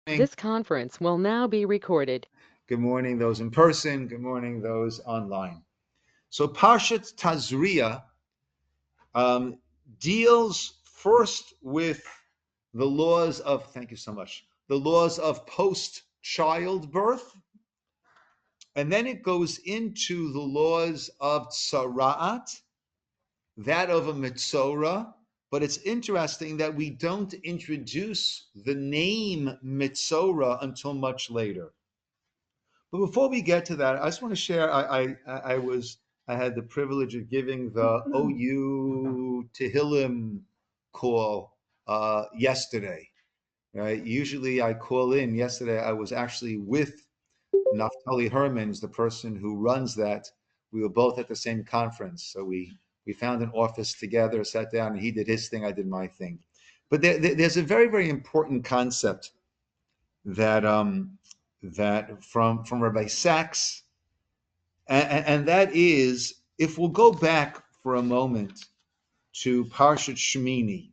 This conference will now be recorded. Good morning, those in person. Good morning, those online. So Parshat Tazria deals first with the laws of, thank you so much, the laws of post-childbirth, and then it goes into the laws of tzara'at, that of a Metzora. But it's interesting that we don't introduce the name Metzora until much later. But before we get to that, I just want to share. I had the privilege of giving the OU Tehillim call yesterday. Right. Usually I call in. Yesterday I was actually with Naftali Herman, is the person who runs that. We were both at the same conference, so we found an office together, sat down, and he did his thing, I did my thing. But there's a very, very important concept that that from Rabbi Sachs, and that is, if we'll go back for a moment to Parshat Shemini,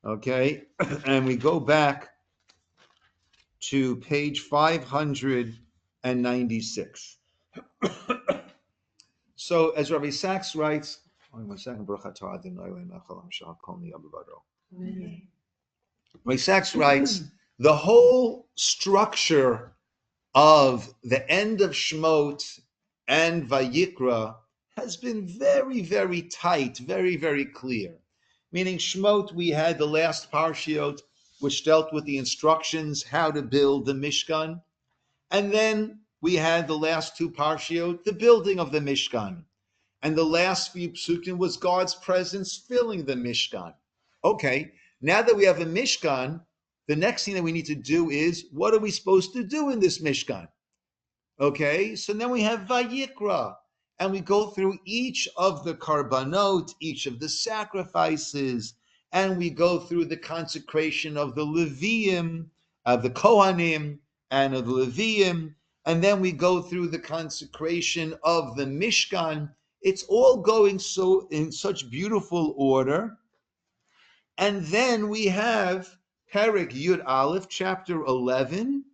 okay, and we go back to page 596. So as Rabbi Sachs writes, one second, Rabbi Sachs writes, the whole structure of the end of Shemot and Vayikra has been very, very tight, very, very clear. Meaning Shemot, we had the last Parshiot, which dealt with the instructions how to build the Mishkan. And then we had the last two Parshiot, the building of the Mishkan. And the last few psukim was God's presence filling the Mishkan. Okay, now that we have a Mishkan, the next thing that we need to do is, what are we supposed to do in this Mishkan? Okay, so then we have Vayikra, and we go through each of the karbanot, each of the sacrifices, and we go through the consecration of the Leviim, of the Kohanim, and of the Leviim, and then we go through the consecration of the Mishkan. It's all going so in such beautiful order. And then we have Perek Yud Aleph, chapter 11,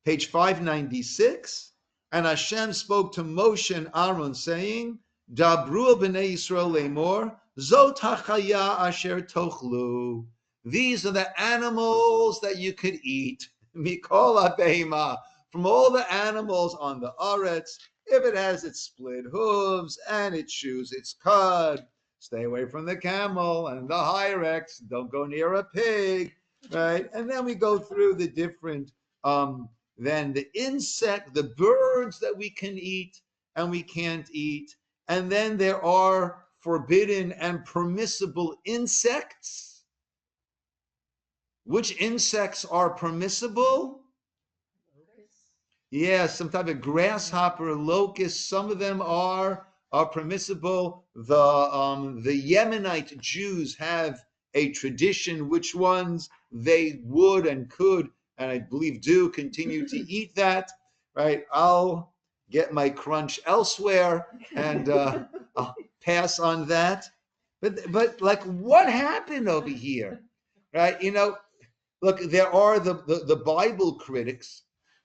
page 596, and Hashem spoke to Moshe and Aaron, saying, Dabru b'nei Yisroel lemor, zot hachaya asher tochlu. These are the animals that you could eat. Mikol ha'behema, from all the animals on the aretz, if it has its split hooves and it chews its cud, stay away from the camel and the hyrax, don't go near a pig, right? And then we go through the different then the insect, the birds that we can eat and we can't eat. And then there are forbidden and permissible insects. Which insects are permissible? Yeah, some type of grasshopper, locust. Some of them are permissible. The Yemenite Jews have a tradition which ones they would and could, and I believe do continue to eat that, right? I'll get my crunch elsewhere and I'll pass on that. But like, what happened over here, right? You know, look, there are the Bible critics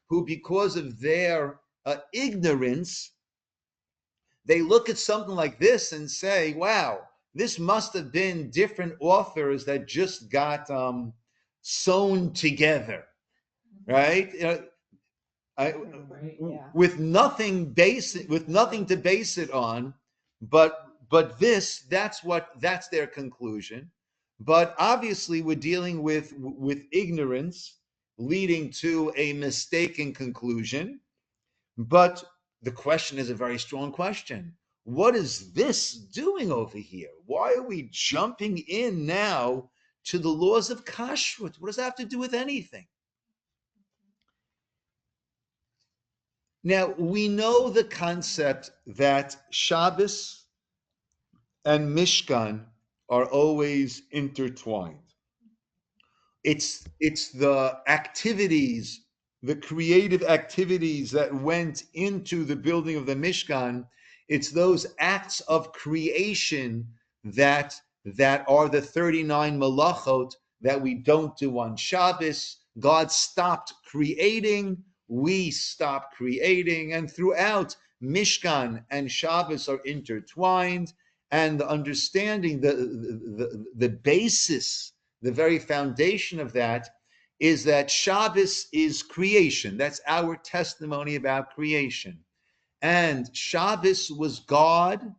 who, because of their ignorance, they look at something like this and say, wow, this must have been different authors that just got sewn together. Right? With nothing to base it on, but that's their conclusion. But obviously, we're dealing with ignorance leading to a mistaken conclusion. But the question is a very strong question. What is this doing over here? Why are we jumping in now to the laws of kashrut? What does that have to do with anything? Now, we know the concept that Shabbos and Mishkan are always intertwined. It's the activities, the creative activities that went into the building of the Mishkan. It's those acts of creation that are the 39 malachot that we don't do on Shabbos, God stopped creating, we stopped creating, and throughout Mishkan and Shabbos are intertwined, and the understanding, the basis, the very foundation of that is that Shabbos is creation. That's our testimony about creation. And Shabbos was God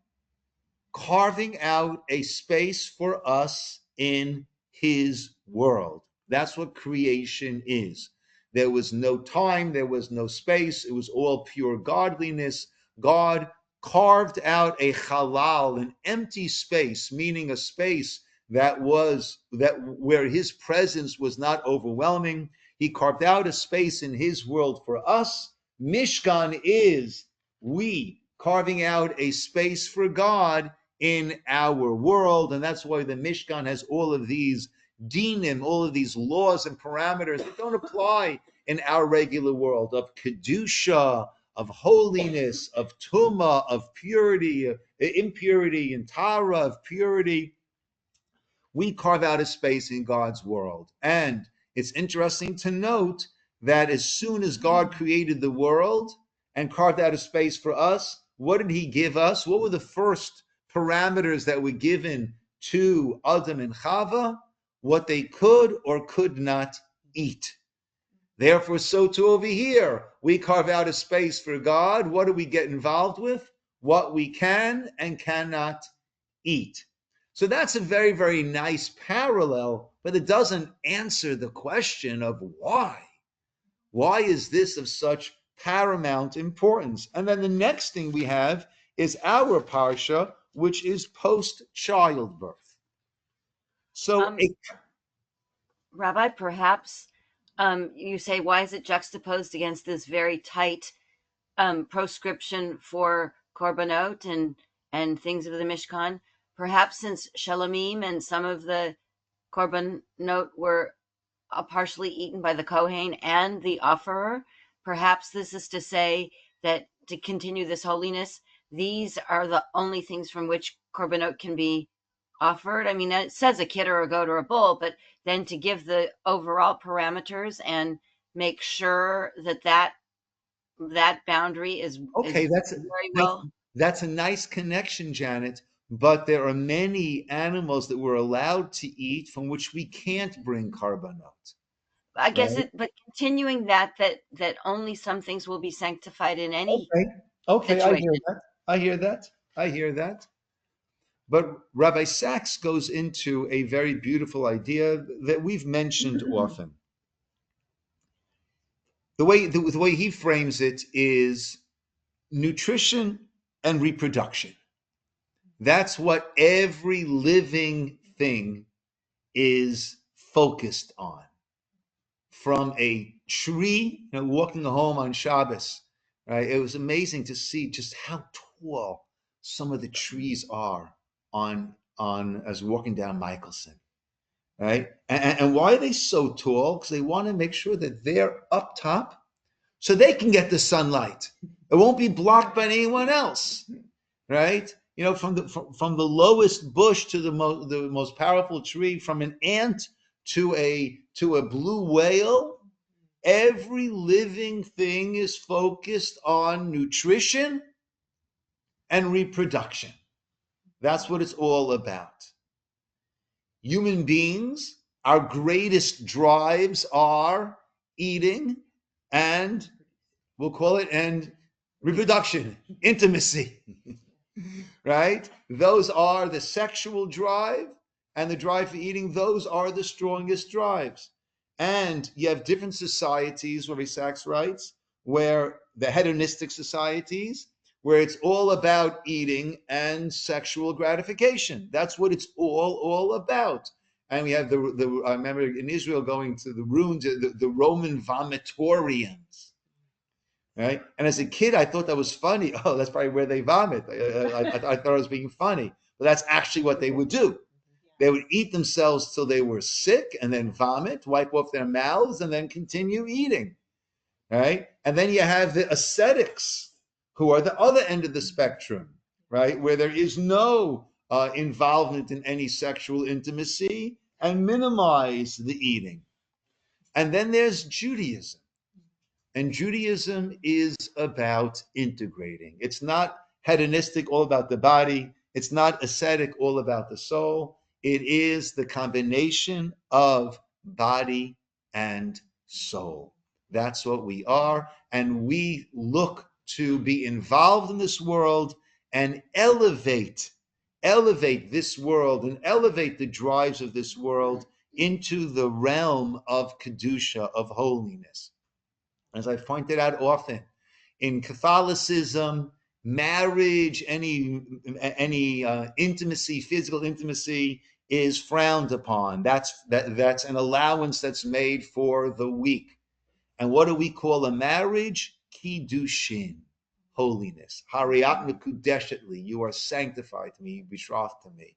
carving out a space for us in his world. That's what creation is. There was no time, there was no space, it was all pure godliness. God carved out a halal, an empty space, meaning a space that was that where his presence was not overwhelming. He carved out a space in his world for us. Mishkan is we carving out a space for God in our world, and that's why the Mishkan has all of these dinim, all of these laws and parameters that don't apply in our regular world of kedusha, of holiness, of tumah, of purity, impurity, and tara, of purity. We carve out a space in God's world, and it's interesting to note that as soon as God created the world and carved out a space for us, what did he give us? What were the first parameters that were given to Adam and Chava? What they could or could not eat. Therefore, so too over here, we carve out a space for God. What do we get involved with? What we can and cannot eat. So that's a very, very nice parallel, but it doesn't answer the question of why. Why is this of such paramount importance? And then the next thing we have is our Parsha, which is post-childbirth. So Rabbi, perhaps you say, why is it juxtaposed against this very tight proscription for korbanot and things of the Mishkan? Perhaps since Shalomim and some of the korbanot were partially eaten by the Kohen and the offerer, perhaps this is to say that to continue this holiness, these are the only things from which korbanot can be offered. I mean, it says a kid or a goat or a bull, but then to give the overall parameters and make sure that boundary is okay, very well. that's a nice connection, Janet. But there are many animals that we're allowed to eat from which we can't bring korbanot. I guess Right? but continuing that only some things will be sanctified in any Okay, I situation. hear that. I hear that. I hear that. But Rabbi Sachs goes into a very beautiful idea that we've mentioned often. The way he frames it is nutrition and reproduction. That's what every living thing is focused on. From a tree, walking home on Shabbos, right? It was amazing to see just how tall some of the trees are on as walking down Michelson, right? And why are they so tall? Because they want to make sure that they're up top so they can get the sunlight. It won't be blocked by anyone else, right? From the lowest bush to the most powerful tree, from an ant to a blue whale, every living thing is focused on nutrition and reproduction. That's what it's all about. Human beings, our greatest drives are eating and we'll call it and reproduction, intimacy. Right? Those are the sexual drive and the drive for eating. Those are the strongest drives. And you have different societies, Rabbi Sachs writes, where the hedonistic societies, where it's all about eating and sexual gratification. That's what it's all about. And we have I remember in Israel going to the ruins, the Roman vomitoriums. Right? And as a kid, I thought that was funny. Oh, that's probably where they vomit. I thought I was being funny, but that's actually what they would do. They would eat themselves till they were sick and then vomit, wipe off their mouths, and then continue eating. Right? And then you have the ascetics, who are the other end of the spectrum, right? Where there is no involvement in any sexual intimacy and minimize the eating. And then there's Judaism. And Judaism is about integrating. It's not hedonistic, all about the body. It's not ascetic, all about the soul. It is the combination of body and soul. That's what we are. And we look to be involved in this world and elevate this world and elevate the drives of this world into the realm of Kedusha, of holiness. As I've pointed out often, in Catholicism, marriage, any intimacy, physical intimacy, is frowned upon. That's an allowance that's made for the weak. And what do we call a marriage? Kiddushin, holiness. Hariyat mekudeshetli, you are sanctified to me, betrothed to me.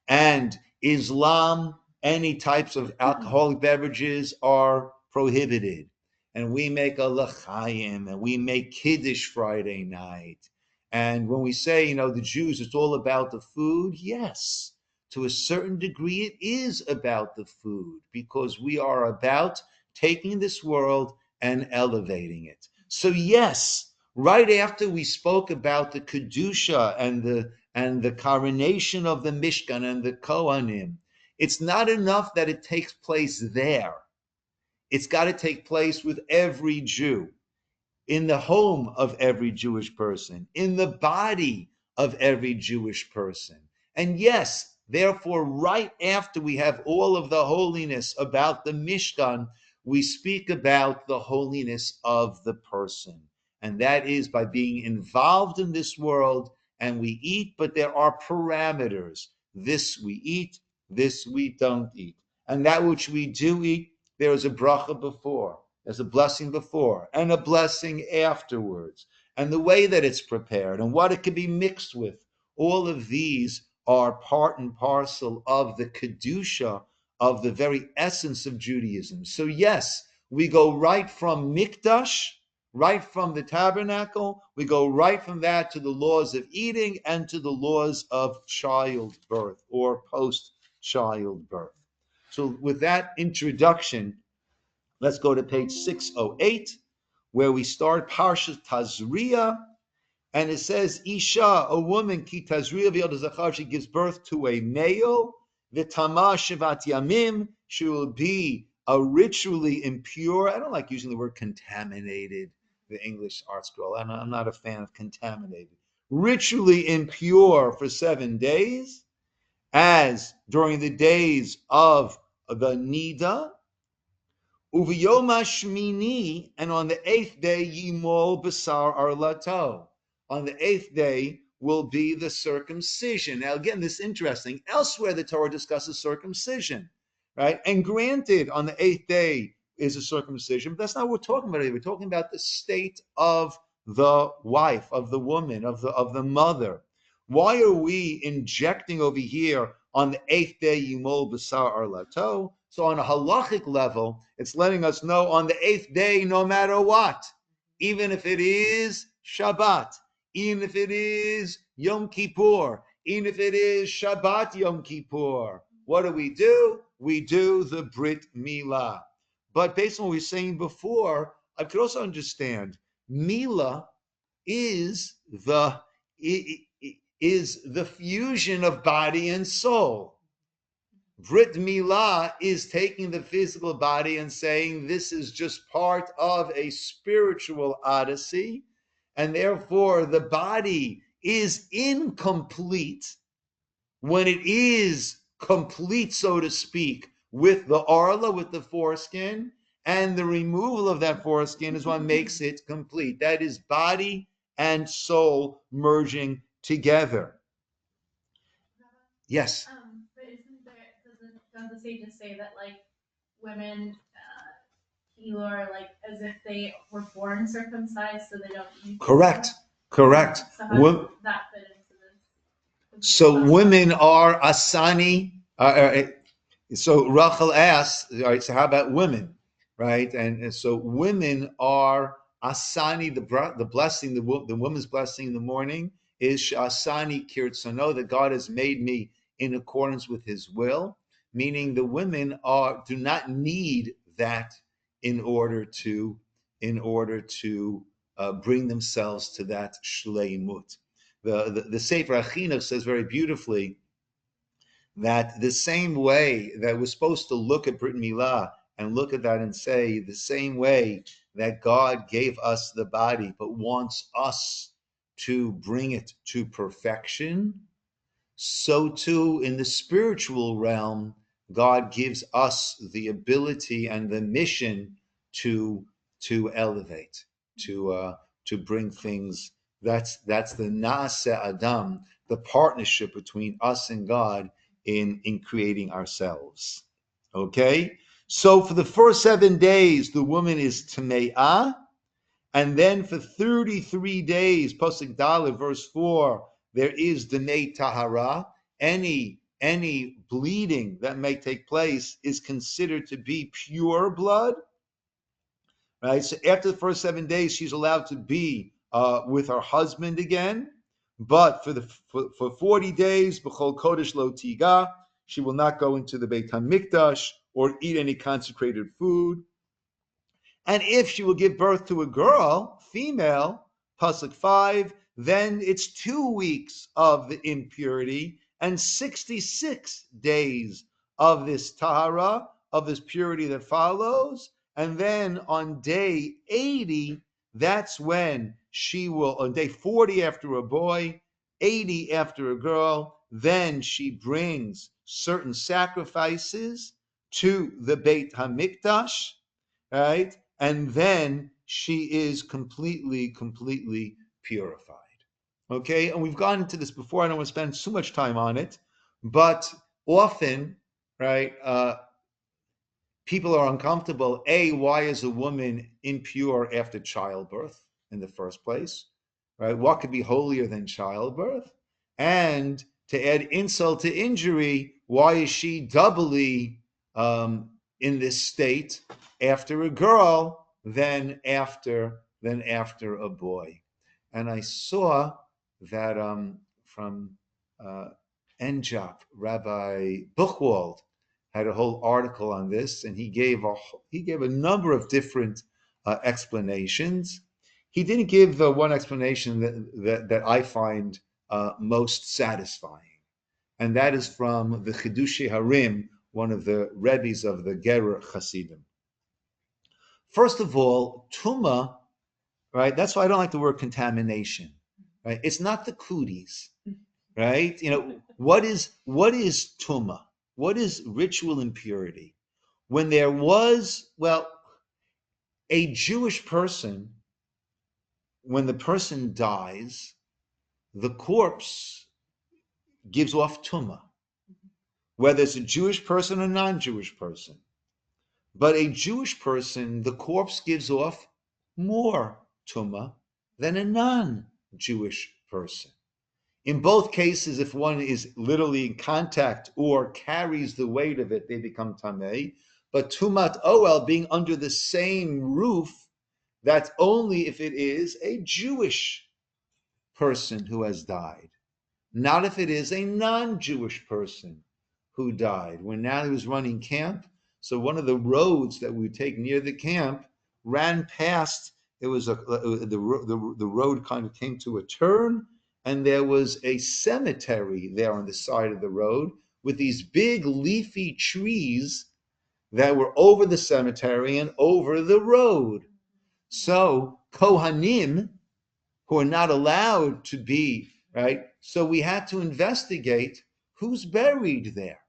And Islam, any types of alcoholic beverages are prohibited. And we make a l'chaim, and we make Kiddush Friday night. And when we say, the Jews, it's all about the food, yes, to a certain degree it is about the food, because we are about taking this world and elevating it. So yes, right after we spoke about the Kedusha and the coronation of the Mishkan and the Kohanim, it's not enough that it takes place there. It's got to take place with every Jew, in the home of every Jewish person, in the body of every Jewish person. And yes, therefore, right after we have all of the holiness about the Mishkan, we speak about the holiness of the person. And that is by being involved in this world, and we eat, but there are parameters. This we eat, this we don't eat. And that which we do eat, there is a bracha before, there's a blessing before, and a blessing afterwards. And the way that it's prepared, and what it can be mixed with, all of these are part and parcel of the Kedusha, of the very essence of Judaism. So yes, we go right from Mikdash, right from the tabernacle, we go right from that to the laws of eating and to the laws of childbirth or post-childbirth. So with that introduction, let's go to page 608, where we start Parsha Tazria, and it says, Isha, a woman, ki Tazria v'yod zachar, she gives birth to a male, v'tama shivat yamim, she will be a ritually impure. I don't like using the word contaminated, the English art scroll. I'm not a fan of contaminated. Ritually impure for 7 days, as during the days of the Nida, Uviyom Shmini, and on the 8th day, Yimol Basar Arlato. On the 8th day will be the circumcision. Now, again, this is interesting. Elsewhere, the Torah discusses circumcision, right? And granted, on the 8th day is a circumcision, but that's not what we're talking about here. We're talking about the state of the wife, of the woman, of the mother. Why are we injecting over here on the 8th day, Yimol Basar Arlato? So on a halachic level, it's letting us know on the 8th day, no matter what, even if it is Shabbat, even if it is Yom Kippur, even if it is Shabbat Yom Kippur, what do? We do the Brit Milah. But based on what we were saying before, I could also understand Milah is the fusion of body and soul. Brit Milah is taking the physical body and saying this is just part of a spiritual odyssey, and therefore the body is incomplete when it is complete, so to speak, with the arla, with the foreskin, and the removal of that foreskin is what makes it complete. That is body and soul merging together. Yes. But don't the sages say that women are as if they were born circumcised, so they don't need to? Correct. So how does that fit into this? So women are asani. So Rachel asks, all right, so how about women, right? And so women are asani, the blessing, the woman's blessing in the morning is asani kirtsono, that God has made me in accordance with his will, meaning the women do not need that in order to bring themselves to that shleimut. The Sefer Achinuch says very beautifully that the same way that we're supposed to look at Brit Milah and look at that and say the same way that God gave us the body but wants us to bring it to perfection, so too in the spiritual realm, God gives us the ability and the mission to elevate, to bring things. That's the Naaseh Adam, the partnership between us and God in creating ourselves. Okay, so for the first 7 days, the woman is Tame'ah, and then for 33 days, Pasuk Dalet, verse 4, there is Demei Tahara. Any bleeding that may take place is considered to be pure blood. Right? So after the first 7 days, she's allowed to be with her husband again. But for 40 days, B'chol Kodesh Lo Tiga, she will not go into the Beit HaMikdash or eat any consecrated food. And if she will give birth to a girl, female, Pasuk 5, then it's 2 weeks of the impurity and 66 days of this tahara, of this purity that follows. And then on day 80, that's when she will, on day 40 after a boy, 80 after a girl, then she brings certain sacrifices to the Beit HaMikdash, right? And then she is completely purified. Okay, and we've gone into this before. I don't want to spend too much time on it, but often, right, people are uncomfortable. Why is a woman impure after childbirth in the first place? Right, what could be holier than childbirth? And to add insult to injury, why is she doubly in this state after a girl than after a boy? And I saw that from Enjop, Rabbi Buchwald had a whole article on this, and he gave a number of different explanations. He didn't give the one explanation that I find most satisfying, and that is from the Chidushei Harim, one of the Rebbes of the Gerer Hasidim. First of all, Tuma, right? That's why I don't like the word contamination, right? It's not the cooties, right? What is Tuma? What is ritual impurity? When there was, a Jewish person, when the person dies, the corpse gives off Tuma, whether it's a Jewish person or non-Jewish person. But a Jewish person, the corpse gives off more Tuma than a non-Jewish person. In both cases, if one is literally in contact or carries the weight of it, they become tamei. But tumat oel, being under the same roof, that's only if it is a Jewish person who has died, not if it is a non-Jewish person who died. When Natalie was running camp, so one of the roads that we would take near the camp ran past. It was the road kind of came to a turn, and there was a cemetery there on the side of the road with these big leafy trees that were over the cemetery and over the road. So Kohanim, who are not allowed to be, right? So we had to investigate who's buried there,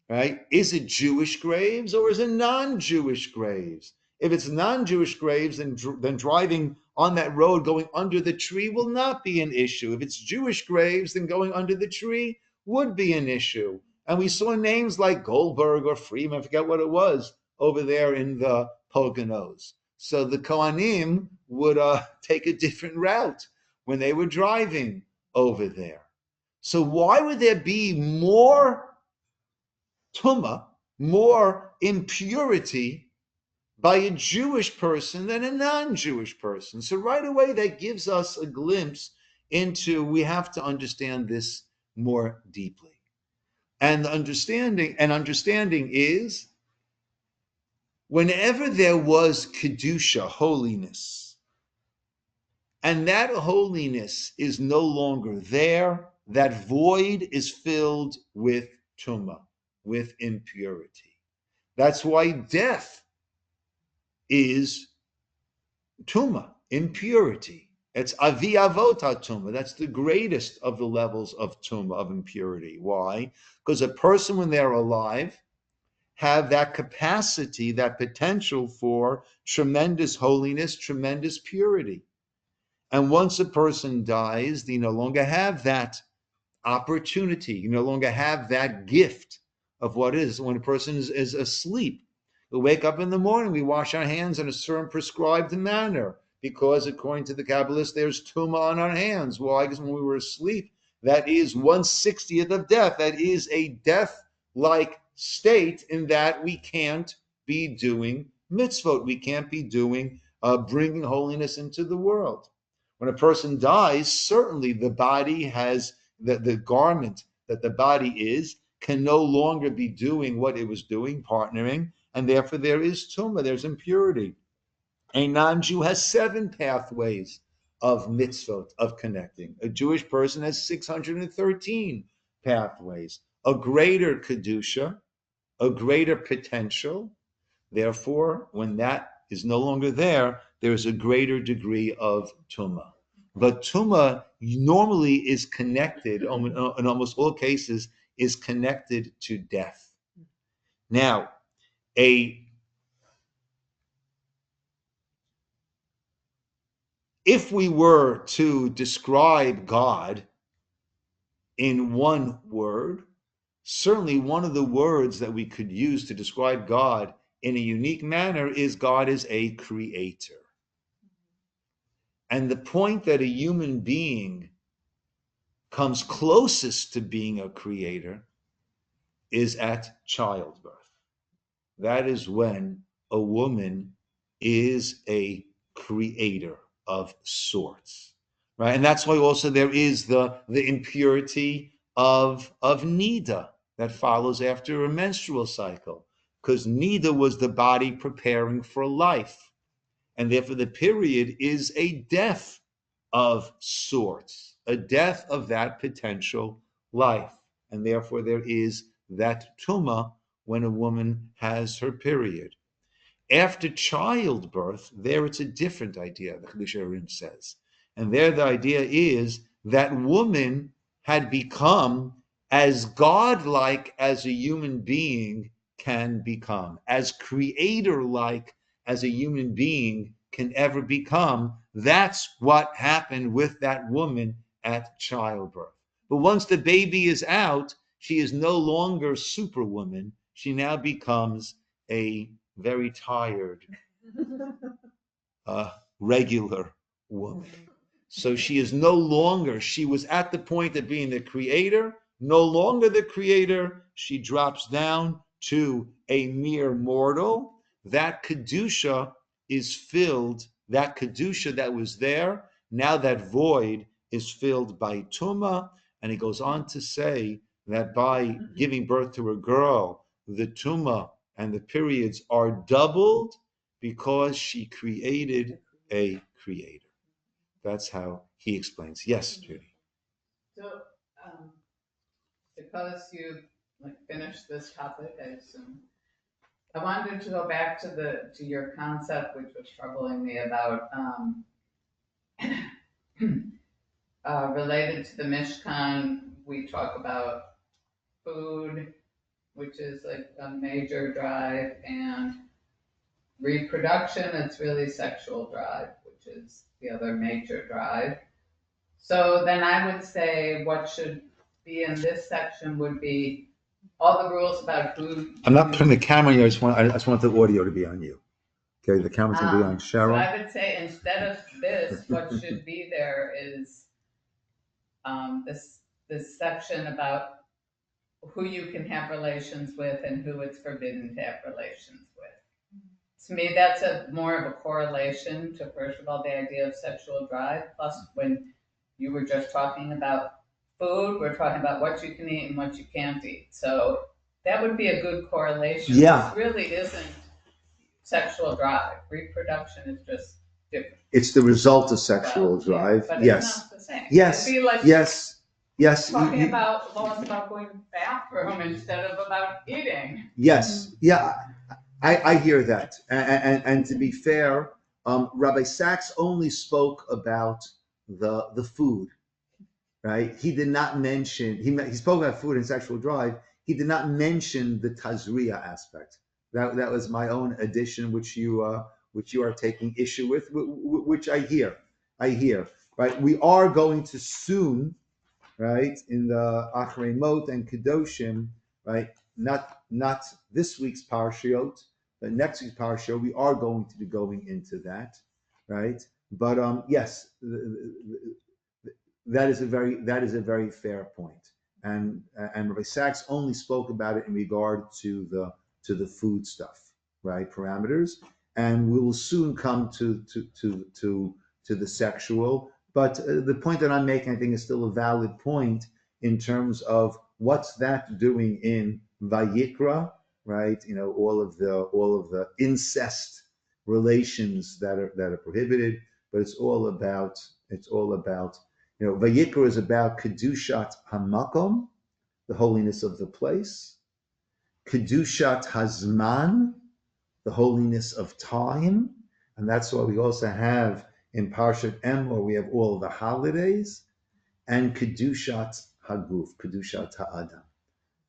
right? Is it Jewish graves or is it non-Jewish graves? If it's non-Jewish graves, then driving on that road going under the tree will not be an issue. If it's Jewish graves, then going under the tree would be an issue. And we saw names like Goldberg or Freeman, I forget what it was, over there in the Poconos. So the Kohanim would take a different route when they were driving over there. So why would there be more Tuma, more impurity by a Jewish person than a non-Jewish person? So right away, that gives us a glimpse into, we have to understand this more deeply. And understanding is, whenever there was kedusha, holiness, and that holiness is no longer there, that void is filled with tumah, with impurity. That's why death is tumah, impurity. It's avi avot tumah. That's the greatest of the levels of tumah, of impurity. Why? Because a person, when they're alive, have that capacity, that potential for tremendous holiness, tremendous purity. And once a person dies, they no longer have that opportunity. You no longer have that gift of what is when a person is asleep. We wake up in the morning, we wash our hands in a certain prescribed manner because according to the Kabbalists, there's tumah on our hands. Well, because when we were asleep, that is 1/60th of death. That is a death-like state in that we can't be doing mitzvot. We can't be doing bringing holiness into the world. When a person dies, certainly the body has the garment that the body is can no longer be doing what it was doing, partnering, and therefore there is tumah, there's impurity. A non-Jew has 7 pathways of mitzvot, of connecting. A Jewish person has 613 pathways. A greater kedusha, a greater potential. Therefore, when that is no longer there, there is a greater degree of tumah. But tumah normally is connected, in almost all cases, is connected to death. Now, if we were to describe God in one word, certainly one of the words that we could use to describe God in a unique manner is God is a creator. And the point that a human being comes closest to being a creator is at childbirth. That is when a woman is a creator of sorts, right? And that's why also there is the impurity of nida that follows after a menstrual cycle, because nida was the body preparing for life. And therefore the period is a death of sorts, a death of that potential life. And therefore there is that tumah when a woman has her period. After childbirth, there it's a different idea, the Chiddushei HaRim says. And there the idea is that woman had become as godlike as a human being can become, as creator-like as a human being can ever become. That's what happened with that woman at childbirth. But once the baby is out, she is no longer superwoman. She now becomes a very tired, regular woman. So she is no longer, she was at the point of being the creator, no longer the creator. She drops down to a mere mortal. That kedusha is filled, that kedusha that was there, now that void is filled by tumah. And he goes on to say that by giving birth to a girl, the tumah and the periods are doubled because she created a creator. That's how he explains. Yes, Judy. So, because you finished this topic, I assume, I wanted to go back to your concept, which was troubling me about related to the Mishkan. We talk about food, which is like a major drive, and reproduction. It's really sexual drive, which is the other major drive. So then I would say what should be in this section would be all the rules about who. I'm not putting the camera on you. I just want the audio to be on you. Okay, the camera's going to be on Cheryl. So I would say instead of this, what should be there is this section about who you can have relations with and who it's forbidden to have relations with. To me, that's more of a correlation to, first of all, the idea of sexual drive. Plus, when you were just talking about food, we're talking about what you can eat and what you can't eat. So that would be a good correlation. Yeah. This really isn't sexual drive. Reproduction is just different. It's the result of sexual drive. But Yes. it's not the same. Yes. It'd be like Yes. talking about laws about going to the bathroom instead of about eating. Yes. Yeah. I hear that. And to be fair, Rabbi Sachs only spoke about the food, right? He did not mention, he spoke about food and sexual drive. He did not mention the Tazria aspect. That was my own addition, which you are taking issue with, which I hear, right? We are going to soon, right, in the Achrei Mot and Kedoshim, right? Not this week's Parshiot, but next week's Parsha, we are going to be going into that, right? But yes, that is a very fair point, and Rabbi Sachs only spoke about it in regard to the food stuff, right? Parameters, and we will soon come to the sexual. But the point that I'm making, I think, is still a valid point in terms of what's that doing in Vayikra, right? You know, all of the incest relations that are prohibited, but it's all about you know, Vayikra is about Kedushat Hamakom, the holiness of the place, Kedushat Hazman, the holiness of time, and that's why we also have in Parshat Emor, we have all the holidays, and Kedushat Haguf, Kedushat Ha'adam,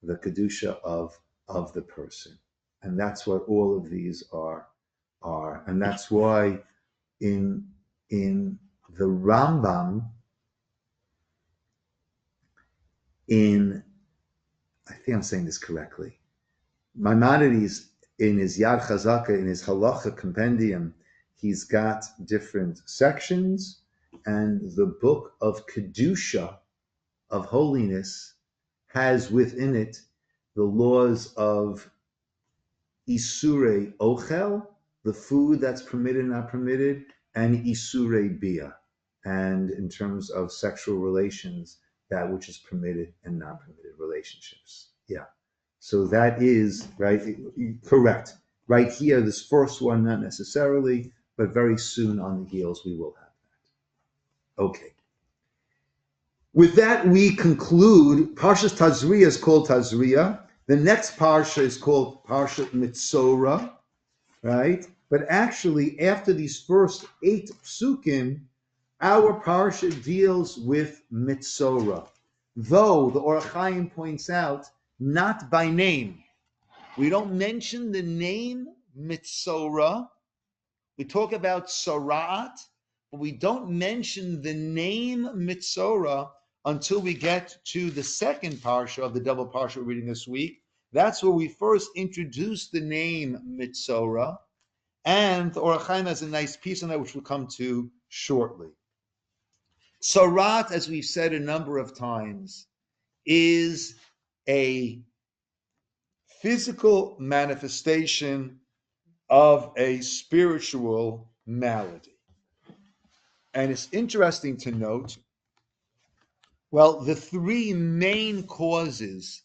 the Kedusha of the person. And that's what all of these are. And that's why in the Rambam, I think I'm saying this correctly, Maimonides, in his Yad Chazaka, in his Halacha compendium, he's got different sections, and the book of Kedusha, of holiness, has within it the laws of Isurei Ochel, the food that's permitted and not permitted, and Isurei Bia, and in terms of sexual relations, that which is permitted and not permitted relationships. Yeah. So that is, right, correct. Right here, this first one, not necessarily, but very soon on the heels, we will have that. Okay. With that, we conclude. Parsha's Tazria is called Tazria. The next Parsha is called Parsha Metzora, right? But actually, after these first 8 psukim, our Parsha deals with Metzora. Though, the Or HaChaim points out, not by name. We don't mention the name Metzora. We talk about Sorat, but we don't mention the name Metzora until we get to the second parsha of the double parsha we're reading this week. That's where we first introduce the name Metzora, and the Or HaChaim has a nice piece on that, which we'll come to shortly. Sorat, as we've said a number of times, is a physical manifestation of a spiritual malady. And it's interesting to note, well, the 3 main causes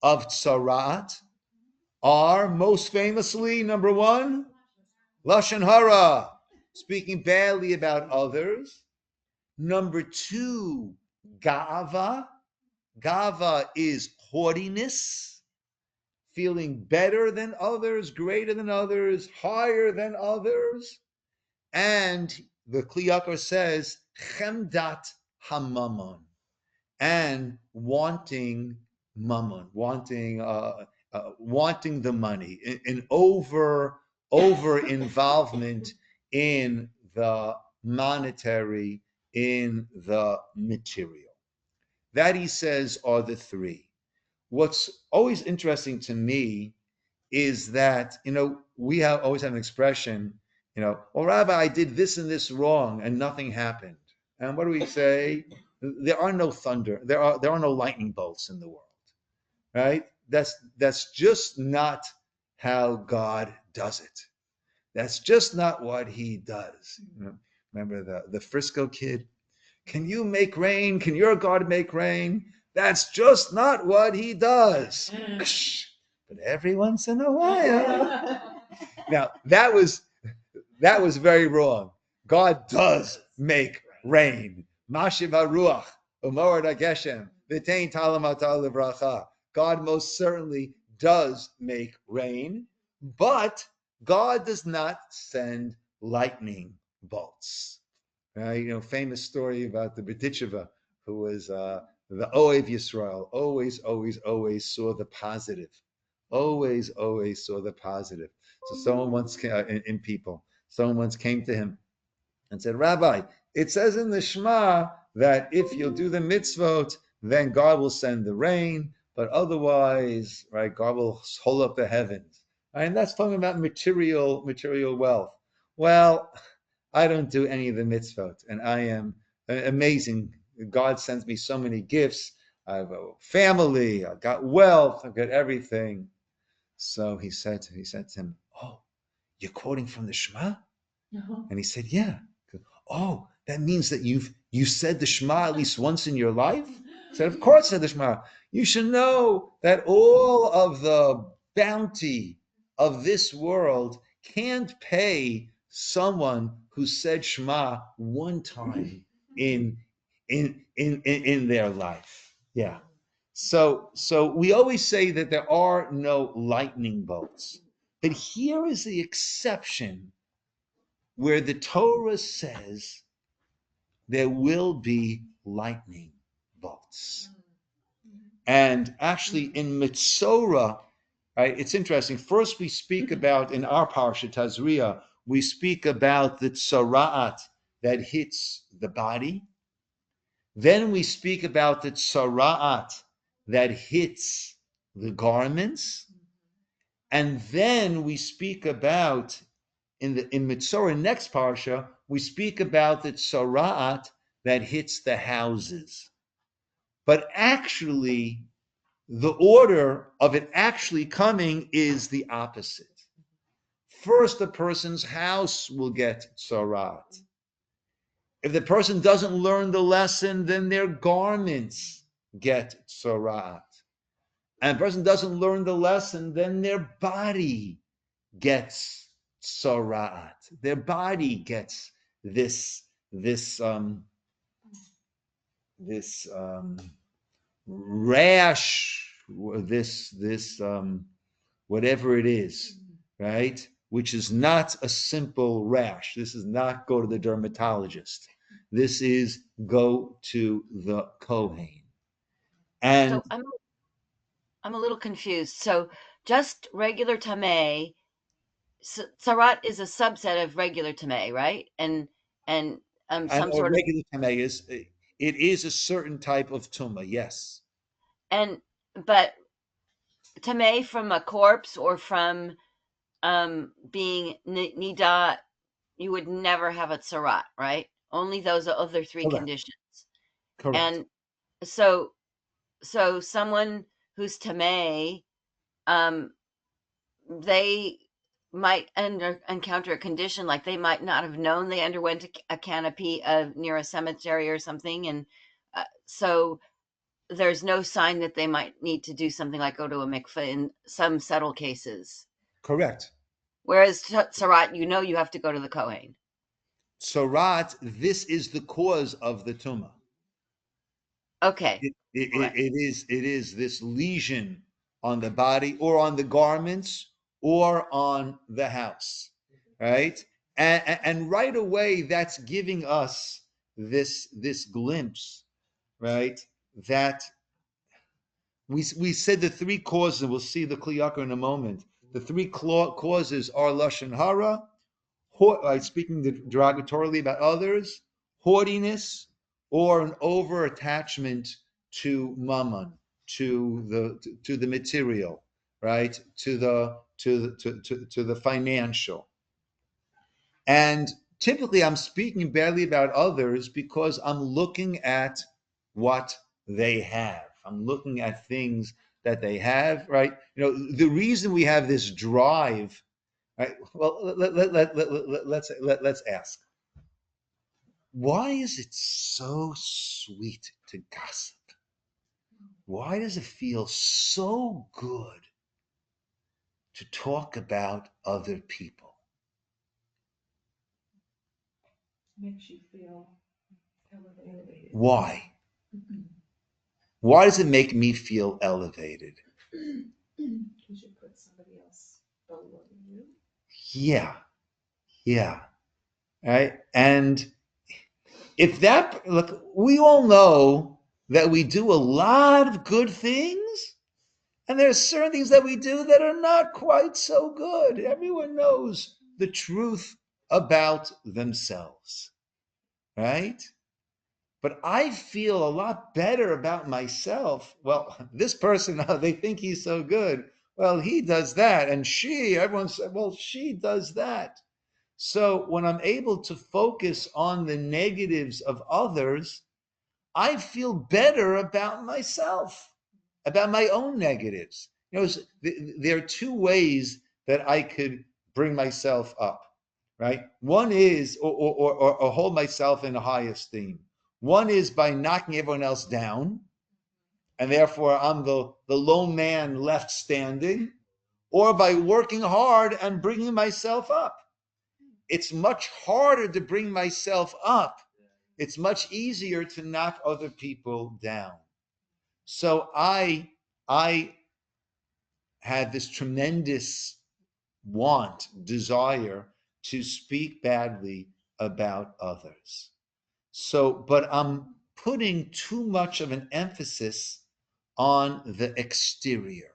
of tsarat are, most famously, number 1, lashon hara, speaking badly about others. Number 2, gava. Gava is haughtiness, feeling better than others, greater than others, higher than others. And the Kli Yakar says, chemdat hamamon, and wanting mammon, wanting the money, an over involvement in the monetary, in the material. That, he says, are the 3. What's always interesting to me is that, we always have an expression, well, Rabbi, I did this and this wrong and nothing happened. And what do we say? There are no thunder. There are no lightning bolts in the world, right? That's just not how God does it. That's just not what he does. Remember the Frisco kid? Can you make rain? Can your God make rain? That's just not what he does. But every once in a while, Now that was very wrong. God does make rain. Mashiv haruach umorad hageshem v'tein talamata levracha. God most certainly does make rain, but God does not send lightning bolts. Famous story about the Bedicheva, who was the Oev Yisroel, always saw the positive. Always saw the positive. So someone once came, in people, someone once came to him and said, Rabbi, it says in the Shema that if you'll do the mitzvot, then God will send the rain, but otherwise, right, God will hold up the heavens. Right? And that's talking about material wealth. Well, I don't do any of the mitzvot, and I am amazing. God sends me so many gifts. I have a family, I've got wealth, I've got everything. So he said to him, "Oh, you're quoting from the Shema?" No. And he said, "Yeah." Oh, that means that you said the Shema at least once in your life? He said, "Of course I said the Shema. You should know that all of the bounty of this world can't pay someone who said Shema one time in their life." Yeah. So we always say that there are no lightning bolts. But here is the exception where the Torah says there will be lightning bolts. And actually in Metzora, right, it's interesting. First we speak about, in our Parsha, Tazria, we speak about the tzara'at that hits the body. Then we speak about the tzara'at that hits the garments. And then we speak about, in Metzora, next Parsha, we speak about the tzara'at that hits the houses. But actually, the order of it actually coming is the opposite. First, the person's house will get tzara'at. If the person doesn't learn the lesson, then their garments get tzara'at. And if the person doesn't learn the lesson, then their body gets tzara'at. Their body gets this rash, this whatever it is, right? Which is not a simple rash. This is not go to the dermatologist. This is go to the Kohen. And So I'm a little confused. So just regular tameh, sarat is a subset of regular tameh, right? And some or sort of, regular tameh is, it is a certain type of tumah, yes. but tameh from a corpse or from being nida, you would never have a tsarat, right? Only those other three Correct. conditions. Correct. And so someone who's tameh, they might encounter a condition like they might not have known they underwent a canopy near a cemetery or something, and so there's no sign that they might need to do something like go to a mikveh in some subtle cases. Correct. Whereas tsarat, you have to go to the Kohen. Tsarat, this is the cause of the tumah. Okay. It is this lesion on the body or on the garments or on the house, right? And right away, that's giving us this glimpse, right? That we said the three causes. We'll see the Kli Yakar in a moment. The three causes are lashon hara, speaking derogatorily about others, haughtiness, or an over attachment to mammon, to the material, right? To the financial. And typically I'm speaking barely about others because I'm looking at what they have. I'm looking at things that they have, right? The reason we have this drive, right? Well, let's ask. Why is it so sweet to gossip? Why does it feel so good to talk about other people? Makes you feel elevated. Why? Why does it make me feel elevated? Because you put somebody else below you. Yeah. Right? And if that, look, we all know that we do a lot of good things, and there are certain things that we do that are not quite so good. Everyone knows the truth about themselves, right? But I feel a lot better about myself. Well, this person, they think he's so good. Well, he does that. And everyone said, well, she does that. So when I'm able to focus on the negatives of others, I feel better about myself, about my own negatives. There are two ways that I could bring myself up, right? One is, or hold myself in a high esteem. One is by knocking everyone else down, and therefore I'm the lone man left standing, or by working hard and bringing myself up. It's much harder to bring myself up. It's much easier to knock other people down. So I had this tremendous desire to speak badly about others. But I'm putting too much of an emphasis on the exterior,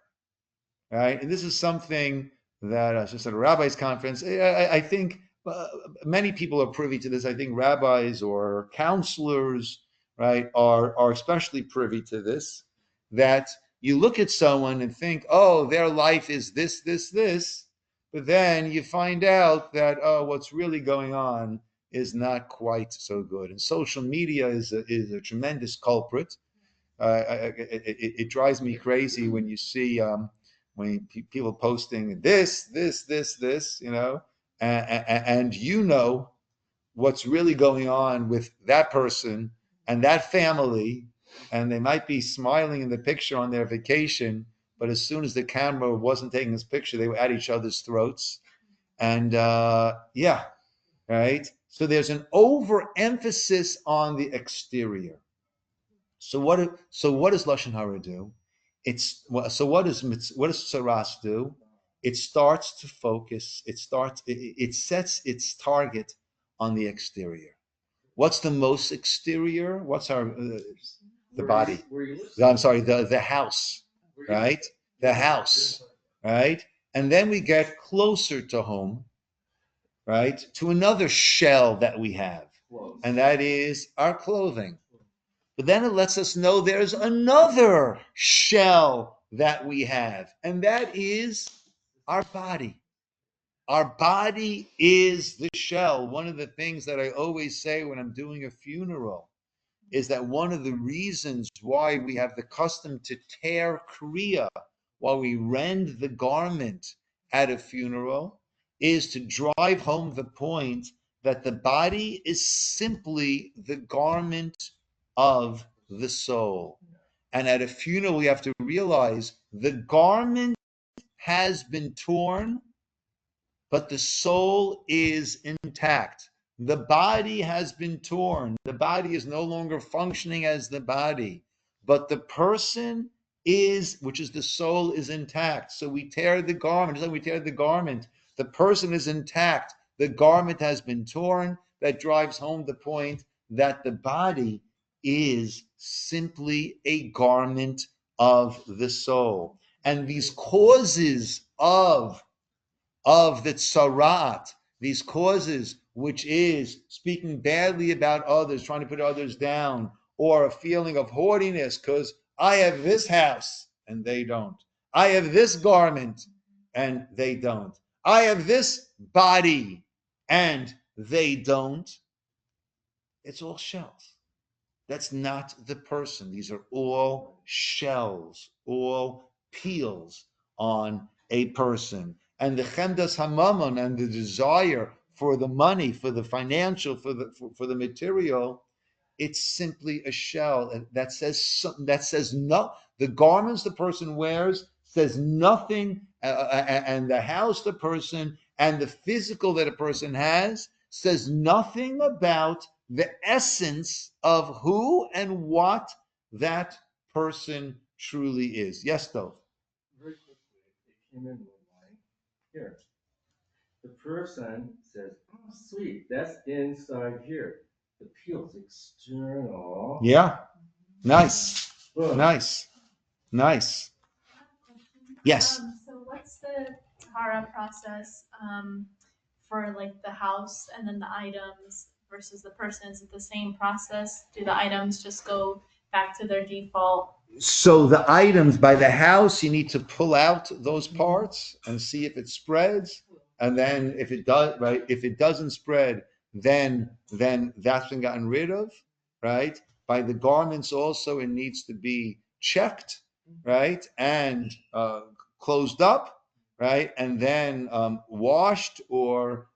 right? And this is something that I was just at a rabbi's conference. I think many people are privy to this. I think rabbis or counselors, right, are especially privy to this, that you look at someone and think, oh, their life is this, but then you find out that, oh, what's really going on is not quite so good. And social media is a tremendous culprit. It drives me crazy when you see when people posting this, and what's really going on with that person and that family, and they might be smiling in the picture on their vacation, but as soon as the camera wasn't taking this picture, they were at each other's throats. And right? So there's an overemphasis on the exterior. So what does Lashon Hara do? What does Saras do? It starts to focus. It sets its target on the exterior. What's the most exterior? What's the body? I'm sorry, the house, right? The house, right? And then we get closer to home, right? To another shell that we have, and that is our clothing. But then it lets us know there's another shell that we have, and that is our body. Our body is the shell. One of the things that I always say when I'm doing a funeral is that one of the reasons why we have the custom to tear kriya, while we rend the garment at a funeral, is to drive home the point that the body is simply the garment of the soul. And at a funeral, we have to realize the garment has been torn, but the soul is intact. The body has been torn. The body is no longer functioning as the body, but the person which is the soul, is intact. So we tear the garment. Just like we tear the garment, the person is intact. The garment has been torn. That drives home the point that the body is simply a garment of the soul. And these causes of the tsarat, these causes, which is speaking badly about others, trying to put others down, or a feeling of haughtiness because I have this house and they don't. I have this garment and they don't. I have this body and they don't. It's all shells. That's not the person. These are all shells, all peels on a person. And the chemdas hamamon, and the desire for the money, for the financial, for the material, it's simply a shell that says no. The garments the person wears says nothing, and the house the person and the physical that a person has says nothing about the essence of who and what that person truly is. Yes, Dov. Very quickly, it came in one line here. The person says, "Oh, sweet, that's inside here." The peel's external. Yeah. Nice. Boom. Nice. Nice. Yes. So what's the Tahara process for like the house and then the items versus the person? Is it the same process? Do the items just go back to their default? So the items by the house, you need to pull out those parts and see if it spreads. And then if it does, right, if it doesn't spread, then that's been gotten rid of, right? By the garments also, it needs to be checked, right? And closed up, right? And then washed or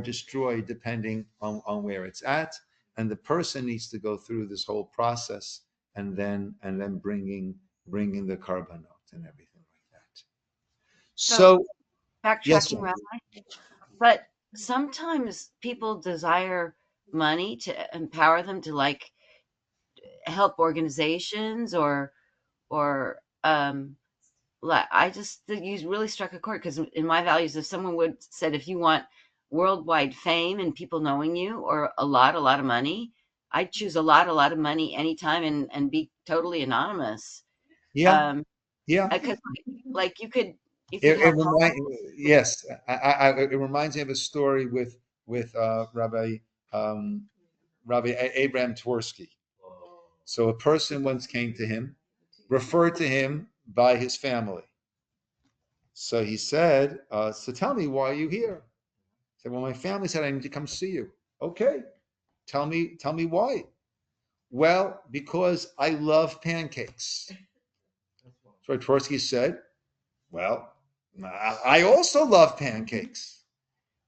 destroyed, depending on where it's at. And the person needs to go through this whole process and then bringing the korbanot and everything like that. So backtracking, yes, Rabbi. But sometimes people desire money to empower them to like help organizations or I just think you really struck a chord because in my values, if someone would said if you want worldwide fame and people knowing you or a lot of money, I'd choose a lot of money anytime and be totally anonymous. yeah. Because like you could It help. yes, it reminds me of a story with Rabbi Abraham Twersky. So a person once came to him, referred to him by his family. So he said, "So tell me, why are you here?" He said, "Well, my family said I need to come see you." Okay, tell me why. Well, because I love pancakes. So Twersky said, "Well, I also love pancakes."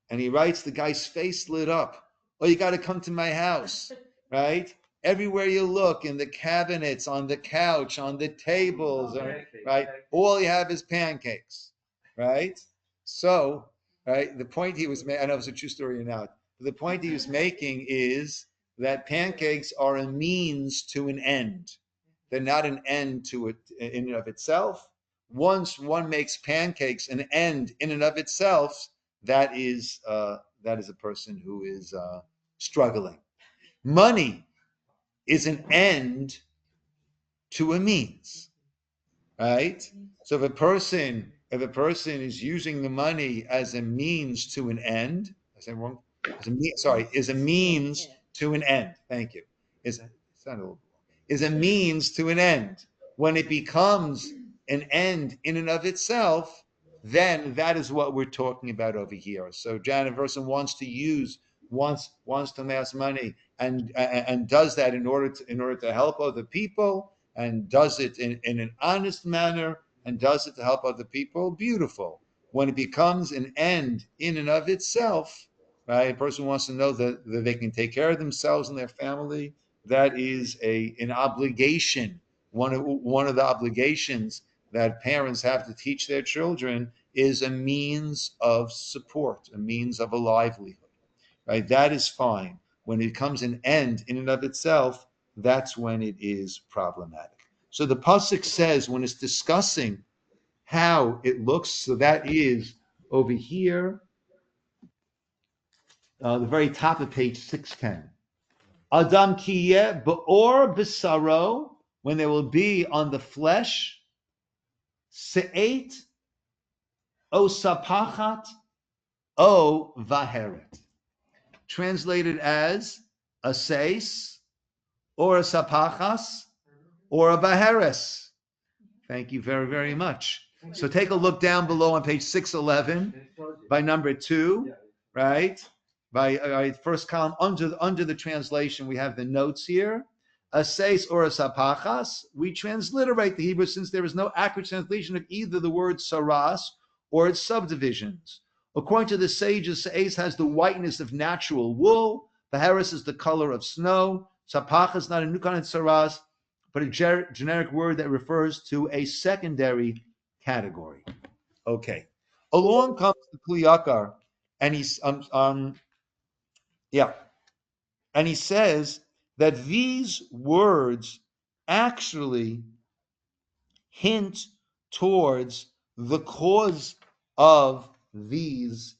And he writes, the guy's face lit up. "Oh, you got to come to my house, right? Everywhere you look, in the cabinets, on the couch, on the tables, right? All you have is pancakes, right? So, right, the point he was making, I know it's a true story or not, but the point he was making is that pancakes are a means to an end. They're not an end to it in and of itself. Once one makes pancakes an end in and of itself, that is a person who is struggling. Money is an end to a means, right? So if a person is using the money as a means to an end, I said wrong. Is a means to an end. Thank you. Is a means to an end. When it becomes an end in and of itself, then that is what we're talking about over here. So Janet person wants to amass money and does that in order to help other people, and does it in an honest manner, and does it to help other people. Beautiful. When it becomes an end in and of itself, right? A person wants to know that they can take care of themselves and their family. That is an obligation. One of the obligations that parents have to teach their children is a means of support, a means of a livelihood, right? That is fine. When it becomes an end in and of itself, that's when it is problematic. So the pasuk says, when it's discussing how it looks, so that is over here, the very top of page 610. Adam kiyeh be'or b'saro, when there will be on the flesh, se'et o sapachat o vaheret. Translated as a seis, or a sapachas, or a baheres. Thank you very, very much. So take a look down below on page 611 by number 2, right? By first column under the translation, we have the notes here. A seis or a sapachas. We transliterate the Hebrew since there is no accurate translation of either the word saras or its subdivisions. According to the sages, seis has the whiteness of natural wool. Baheres is the color of snow. Sapachas is not a new kind of saras, but a generic word that refers to a secondary category. Okay. Along comes the Kli Yakar, and and he says that these words actually hint towards the cause of these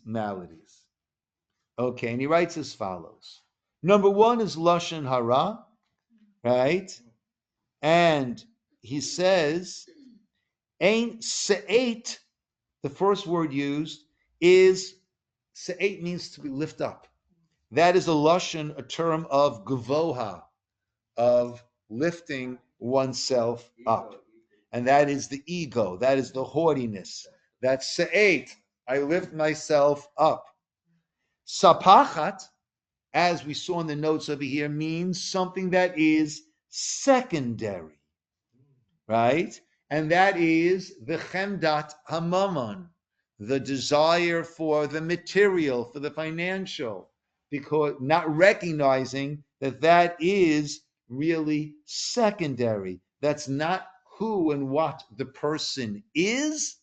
maladies. Okay, and he writes as follows. Number one is Lashon Hara, right? And he says, Ein Se'et, the first word used, is Se'et means to be lift up. That is a Lashon, a term of Gavoha, of lifting oneself up. And that is the ego, that is the haughtiness. That's Se'et, I lift myself up. Sapachat, as we saw in the notes over here, means something that is secondary, right? And that is the chemdat hamamon, the desire for the material, for the financial, because not recognizing that that is really secondary. That's not who and what the person is,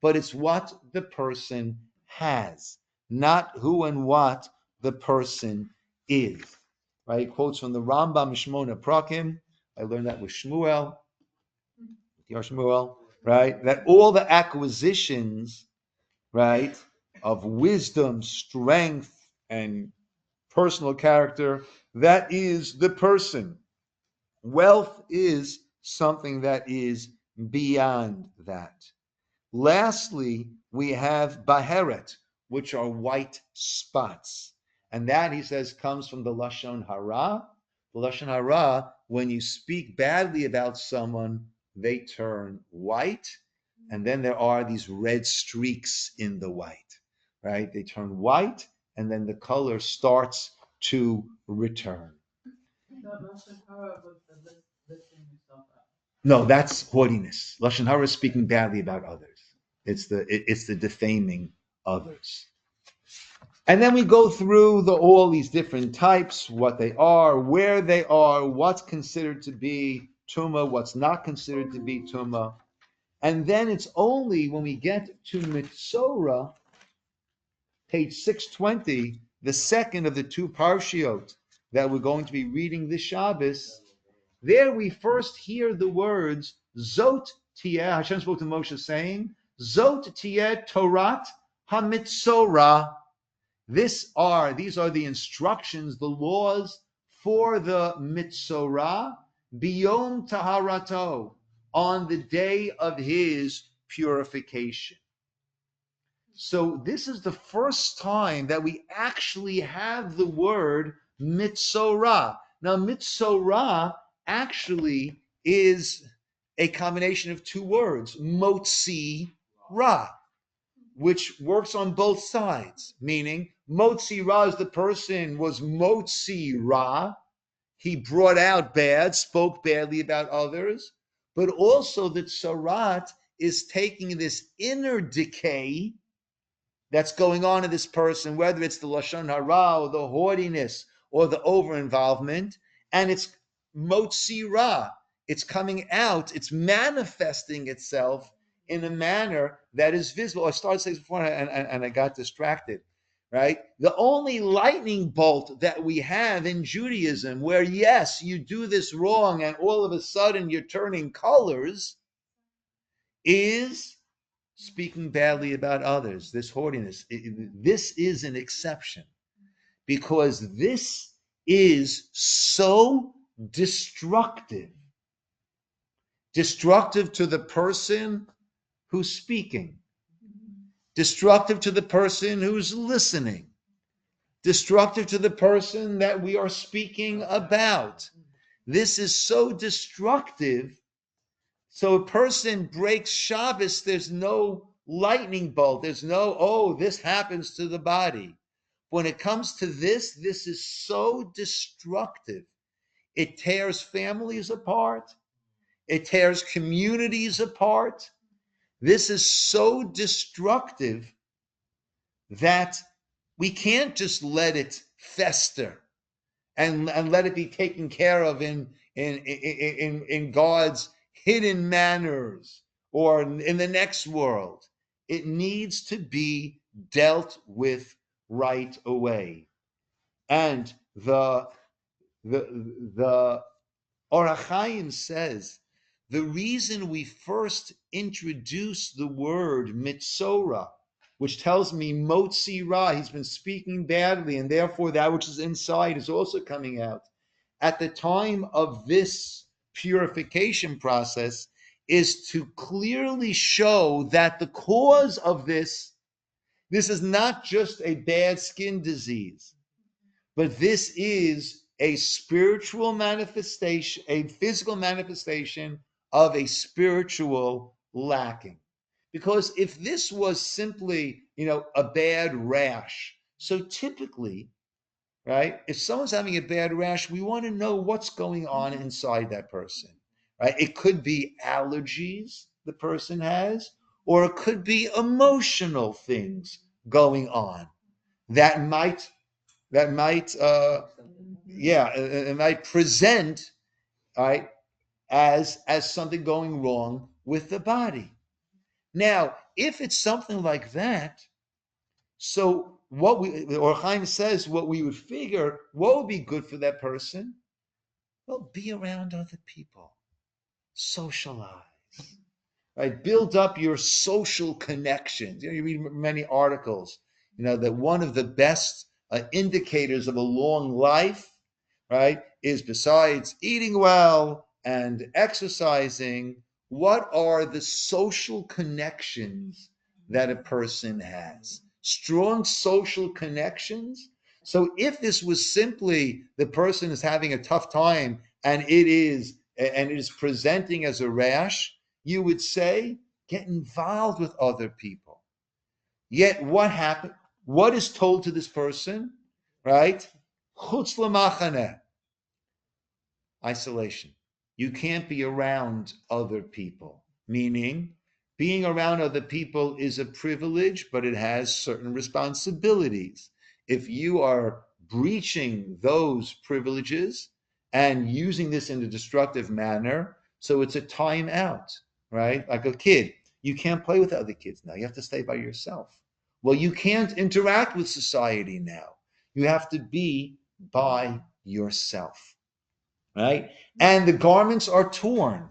but it's what the person has, not who and what the person is. Right? Quotes from the Rambam Shmona Prakim. I learned that with Shmuel, right? That all the acquisitions, right, of wisdom, strength, and personal character, that is the person. Wealth is something that is beyond that. Lastly, we have baheret, which are white spots. And that, he says, comes from the Lashon Hara. The Lashon Hara, when you speak badly about someone, they turn white. And then there are these red streaks in the white, right? They turn white, and then the color starts to return. No, that's haughtiness. Lashon Hara is speaking badly about others. It's the defaming others. And then we go through all these different types, what they are, where they are, what's considered to be tumah, what's not considered to be tumah. And then it's only when we get to Metzora, page 620, the second of the two parshiot that we're going to be reading this Shabbos. There we first hear the words Zot Tieh. Hashem spoke to Moshe saying, Zot Tieh Torat HaMetzora. These are the instructions, the laws for the Metzora, Biyom Taharato, on the day of his purification. So this is the first time that we actually have the word Metzora. Now, Metzora actually is a combination of two words, Motzi Ra, which works on both sides, meaning Motzi Ra is the person was Motzi Ra, he brought out bad, spoke badly about others, but also the Tzarat is taking this inner decay that's going on in this person, whether it's the Lashon Hara or the haughtiness or the over-involvement, and it's Motzi Ra. It's coming out, it's manifesting itself in a manner that is visible. I started saying before and I got distracted, right? The only lightning bolt that we have in Judaism where, yes, you do this wrong and all of a sudden you're turning colors is speaking badly about others, this haughtiness. This is an exception because this is so destructive to the person who's speaking, destructive to the person who's listening, destructive to the person that we are speaking about. This is so destructive. So a person breaks Shabbos, there's no lightning bolt. There's no, oh, this happens to the body. When it comes to this is so destructive. It tears families apart. It tears communities apart. This is so destructive that we can't just let it fester and let it be taken care of in God's hidden manners or in the next world. It needs to be dealt with right away. And the Or HaChaim says the reason we first introduce the word Metzora, which tells me Motzi Ra, he's been speaking badly, and therefore that which is inside is also coming out. At the time of this purification process is to clearly show that the cause of this is not just a bad skin disease, but this is a spiritual manifestation, a physical manifestation of a spiritual lacking. Because if this was simply, a bad rash, so typically, right, if someone's having a bad rash, we want to know what's going on inside that person, right? It could be allergies the person has, or it could be emotional things going on that might it might present, right, as something going wrong with the body. Now, if it's something like that, so or Chaim says, what we would figure, what would be good for that person? Well, be around other people, socialize, right? Build up your social connections. You read many articles, that one of the best indicators of a long life, right, is besides eating well and exercising, what are the social connections that a person has? Strong social connections. So if this was simply the person is having a tough time and it is presenting as a rash, you would say, get involved with other people. Yet what happened? What is told to this person? Right? Chutz lamachaneh. Isolation. You can't be around other people. Meaning, being around other people is a privilege, but it has certain responsibilities. If you are breaching those privileges and using this in a destructive manner, so it's a time out, right? Like a kid, you can't play with other kids now. You have to stay by yourself. Well, you can't interact with society now. You have to be by yourself, right? And the garments are torn.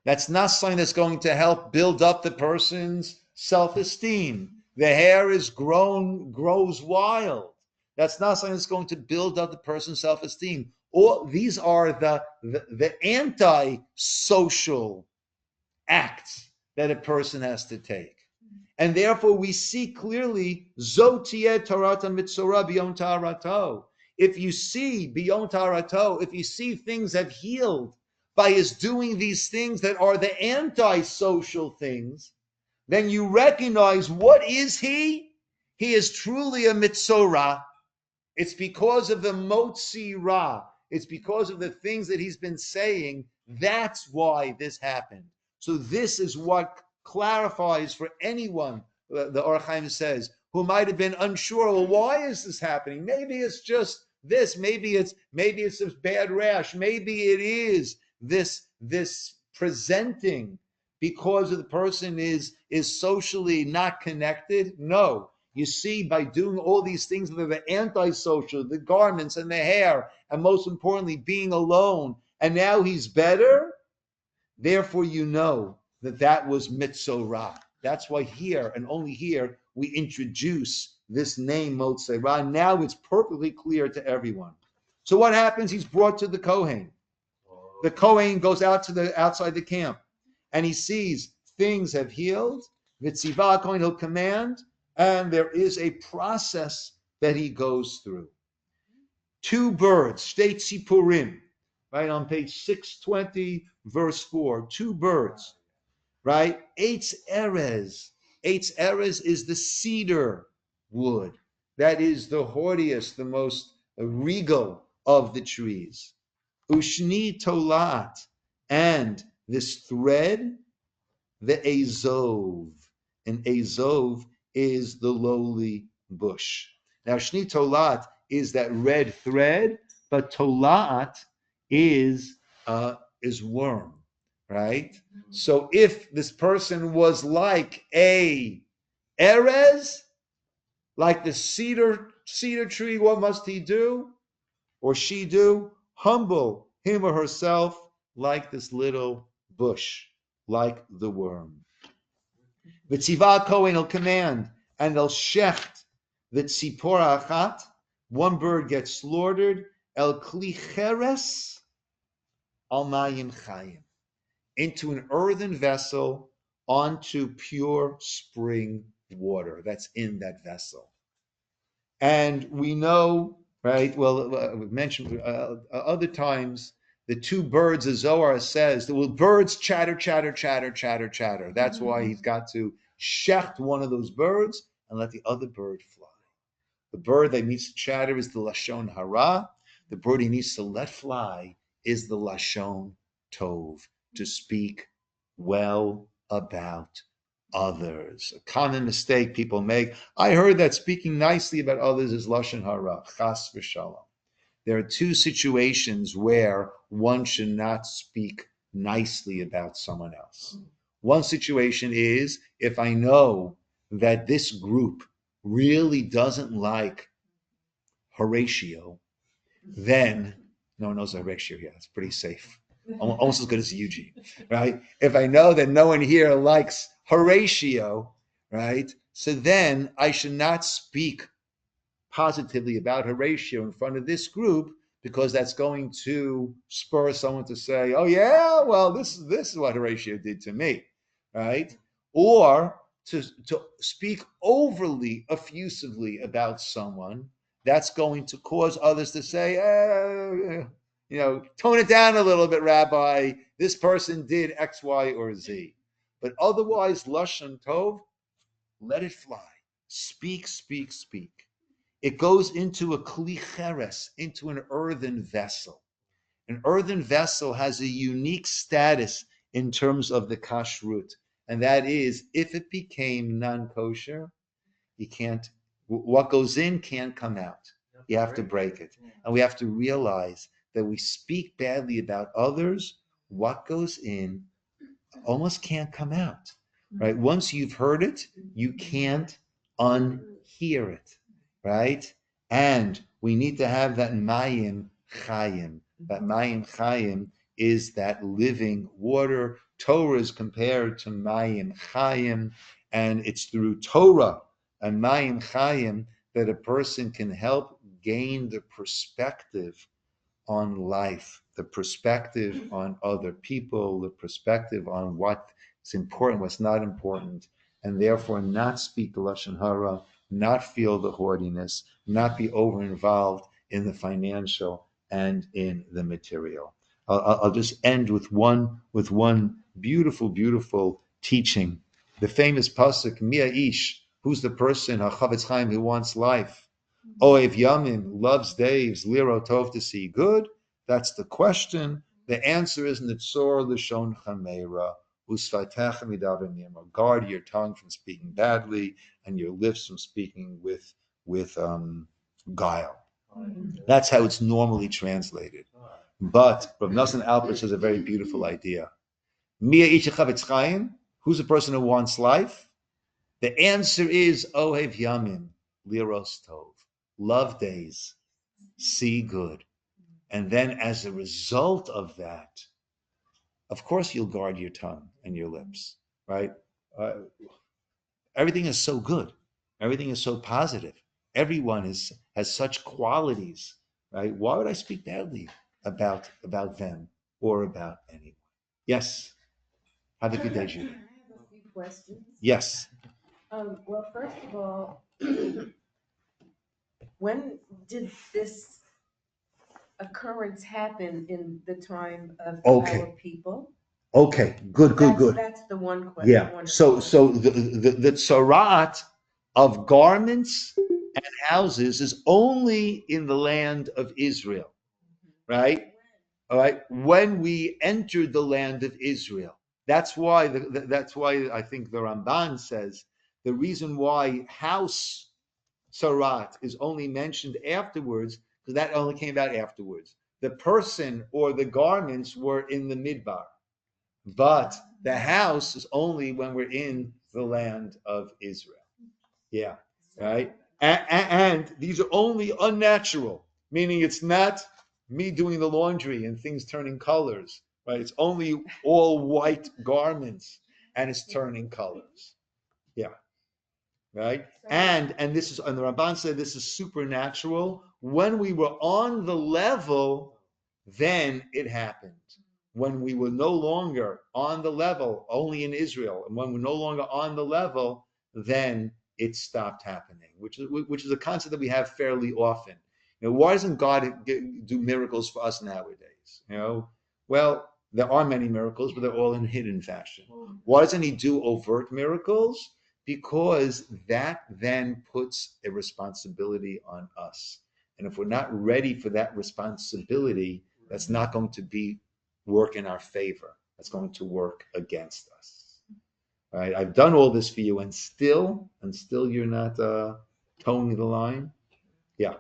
That's not something that's going to help build up the person's self-esteem. The hair grows wild. That's not something that's going to build up the person's self-esteem. All these are the anti-social acts that a person has to take. And therefore we see clearly, Zotieh Tarata Metzora Biyom Tarato. If you see Biyom Tarato, if you see things have healed by his doing these things that are the anti-social things, then you recognize, what is he? He is truly a Metzora. It's because of the Motzi Ra. It's because of the things that he's been saying. That's why this happened. So this is what clarifies for anyone, the Or HaChaim says, who might have been unsure, well, why is this happening? Maybe it's just this. Maybe it's this bad rash. Maybe it is this presenting because of the person is socially not connected. No. You see, by doing all these things that are the antisocial, the garments and the hair, and most importantly, being alone, and now he's better, therefore you know that was Metzora. That's why here, and only here, we introduce this name, Metzora. Now it's perfectly clear to everyone. So what happens? He's brought to the Kohen. The Kohen goes out to outside the camp, and he sees things have healed. V'tzivah Kohen, he'll command, and there is a process that he goes through. 2 birds, shtei tzipurim, right, on page 620, verse 4. 2 birds, right? Eitz erez. Eitz erez is the cedar wood. That is the haughtiest, the most regal of the trees. Ushni tolat, and this thread, the azov. And azov is the lowly bush. Now, Shni Tolat is that red thread, but Tolat is worm. right? So if this person was like a Erez, like the cedar tree, what must he do? Or she do? Humble him or herself like this little bush, like the worm. The Tziva Kohen will command, and they'll shecht the tzipora achat, one bird gets slaughtered, el kli cheres al mayim chayim, into an earthen vessel onto pure spring water that's in that vessel. And we know, right? Well, we've mentioned other times the two birds, the Zohar says, that well, birds chatter, chatter, chatter, chatter, chatter. That's why he's got to shecht one of those birds and let the other bird fly. The bird that needs to chatter is the Lashon Hara. The bird he needs to let fly is the Lashon Tov, to speak well about others. A common mistake people make. I heard that speaking nicely about others is Lashon Hara, Chas v'Shalom. There are two situations where one should not speak nicely about someone else. One situation is if I know that this group really doesn't like Horatio, then no one knows Horatio here. It's pretty safe. Almost as good as Eugene, right? If I know that no one here likes Horatio, right? So then I should not speak positively about Horatio in front of this group, because that's going to spur someone to say, oh yeah, well, this is what Horatio did to me, right? Or to speak overly effusively about someone, that's going to cause others to say, tone it down a little bit, Rabbi. This person did X, Y, or Z. But otherwise, Lashon Tov, let it fly. Speak, speak, speak. It goes into a kli cheres, into an earthen vessel. An earthen vessel has a unique status in terms of the kashrut, and that is, if it became non-kosher, you can't. What goes in can't come out. You have to break it, and we have to realize that we speak badly about others. What goes in almost can't come out, right? Once you've heard it, you can't unhear it, right? And we need to have that mayim chayim. That mayim chayim is that living water. Torah is compared to mayim chayim, and it's through Torah and mayim chayim that a person can help gain the perspective on life, the perspective on other people, the perspective on what's important, what's not important, and therefore not speak the Lashon Hara, not feel the hoardiness, not be over involved in the financial and in the material. I'll just end with one beautiful, beautiful teaching. The famous pasuk, Mia Ish, who's the person, HaChavetz Chaim, who wants life? Oev Yamim, loves days, Liro Tov, to see good. That's the question. The answer is Metzora L'shon Chameira, Usvatech Midaber Miyama. Guard your tongue from speaking badly and your lips from speaking with guile. That's how it's normally translated. But Rav Nosson Alpert has a very beautiful idea. Mia Isha Chavetz Chaim, who's the person who wants life? The answer is Ohev Yamim, Liros Tov. Love days, see good. And then as a result of that, of course you'll guard your tongue and your lips, right? Everything is so good. Everything is so positive. Everyone has such qualities, right? Why would I speak badly about them or about anyone? Yes. Have a good day, Judy. I have a few questions. Yes. Well, first of all, when did this occurrence happen in the time of our people? Okay. Good. That's the one question. Yeah. So the tzarat of garments and houses is only in the land of Israel, right? All right. When we entered the land of Israel, that's why I think the Ramban says the reason why house tzarat is only mentioned afterwards, because that only came out afterwards. The person or the garments were in the midbar. But the house is only when we're in the land of Israel. Yeah, right? And these are only unnatural, meaning it's not me doing the laundry and things turning colors, right? It's only all white garments and it's turning colors. Yeah, right? And the Ramban said this is supernatural. When we were on the level, then it happened. When we were no longer on the level, only in Israel, and when we're no longer on the level, then it stopped happening, which is a concept that we have fairly often. Why doesn't God do miracles for us nowadays? Well, there are many miracles, but they're all in hidden fashion. Why doesn't He do overt miracles? Because that then puts a responsibility on us. And if we're not ready for that responsibility, that's not going to work in our favor. That's going to work against us. Right? I've done all this for you, and still you're not towing the line. Yeah.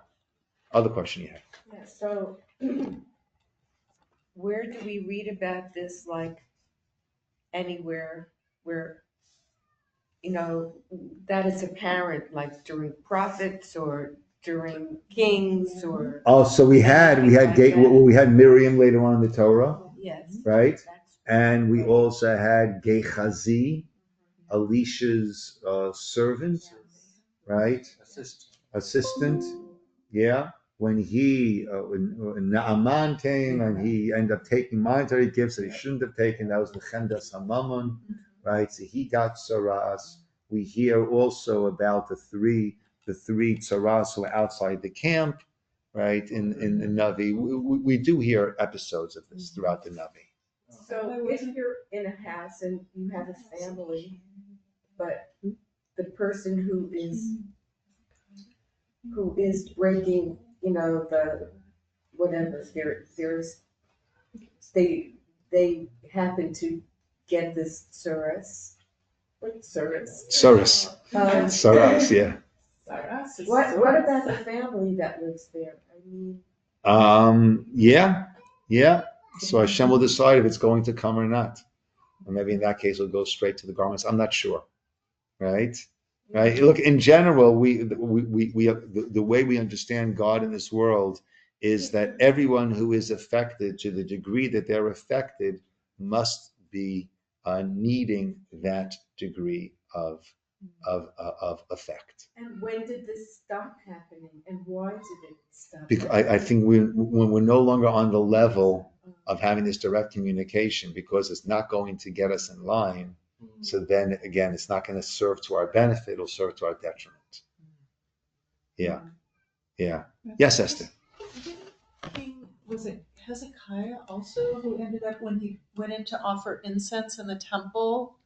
Other question you have? Yeah. So, where do we read about this? Like anywhere where that is apparent, like during prophets or during kings or. Oh, so we had Miriam later on in the Torah. Yes. Right? And we also had Gehazi, Elisha's servant, right? Assistant. Yeah. When when Naaman came and he ended up taking monetary gifts that he shouldn't have taken, that was the Chendas HaMammon, right? So he got tzaras. We hear also about the three tzaras who were outside the camp, right? In the Navi, we do hear episodes of this throughout the Navi. So if you're in a house and you have a family, but the person who is breaking, the whatever, they happen to get this tsuris. What's tsuris? Tsuris. Tsuris, yeah. What about the family that lives there? I mean. Yeah. So Hashem will decide if it's going to come or not. Or maybe in that case, it'll go straight to the garments. I'm not sure. Right? Look, in general, we the way we understand God in this world is that everyone who is affected, to the degree that they're affected, must be needing that degree of effect. And when did this stop happening? And why did it stop? Because I think when we're no longer on the level of having this direct communication, because it's not going to get us in line. So then again, it's not going to serve to our benefit; it'll serve to our detriment. Yeah. Yes, Esther. Was it Hezekiah also who ended up when he went in to offer incense in the temple?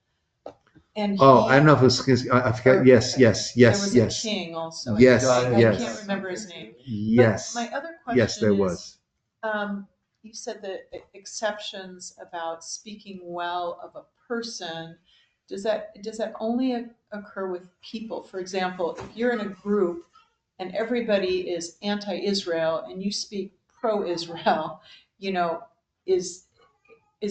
And I don't know if it was. I forget. Yes. There was a king also. Yes. I can't remember his name. Yes. But my other question yes, there was. You said the exceptions about speaking well of a person. Does that only occur with people? For example, if you're in a group and everybody is anti-Israel and you speak pro-Israel, is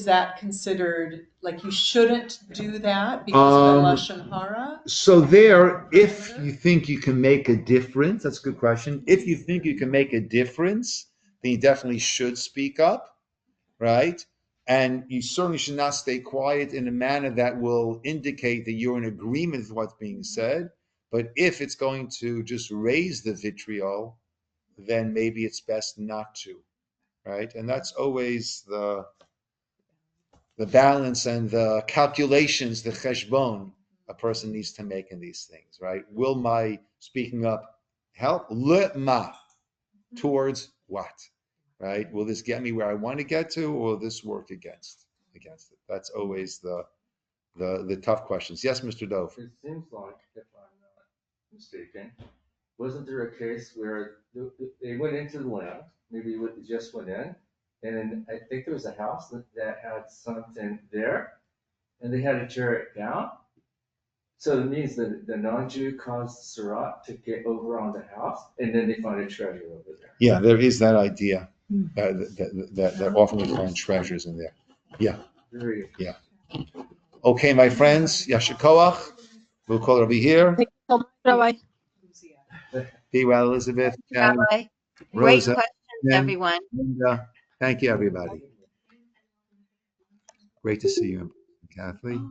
that considered like you shouldn't do that because of the Lashon Hara? So there, if you think you can make a difference, that's a good question. If you think you can make a difference, then you definitely should speak up, right? And you certainly should not stay quiet in a manner that will indicate that you're in agreement with what's being said. But if it's going to just raise the vitriol, then maybe it's best not to, right? And that's always the balance and the calculations, the cheshbon a person needs to make in these things, right? Will my speaking up help? Lema, towards what? Right? Will this get me where I want to get to, or will this work against it? That's always the tough questions. Yes, Mr. Dove. It seems like, if I'm not mistaken, wasn't there a case where they went into the land, maybe it just went in, and then I think there was a house that had something there, and they had to tear it down. So it means that the non-Jew caused Surat to get over on the house, and then they find a treasure over there. Yeah, there is that idea that often we find treasures in there. Yeah. Very. Yeah. Okay, my friends, Yashikoach. We'll call Rabbi here. Thank you so much, Rabbi. Be well, Elizabeth, Jen, Rabbi. Great Rosa, questions, Jen, everyone. Linda. Thank you, everybody. Great to see you, Kathleen.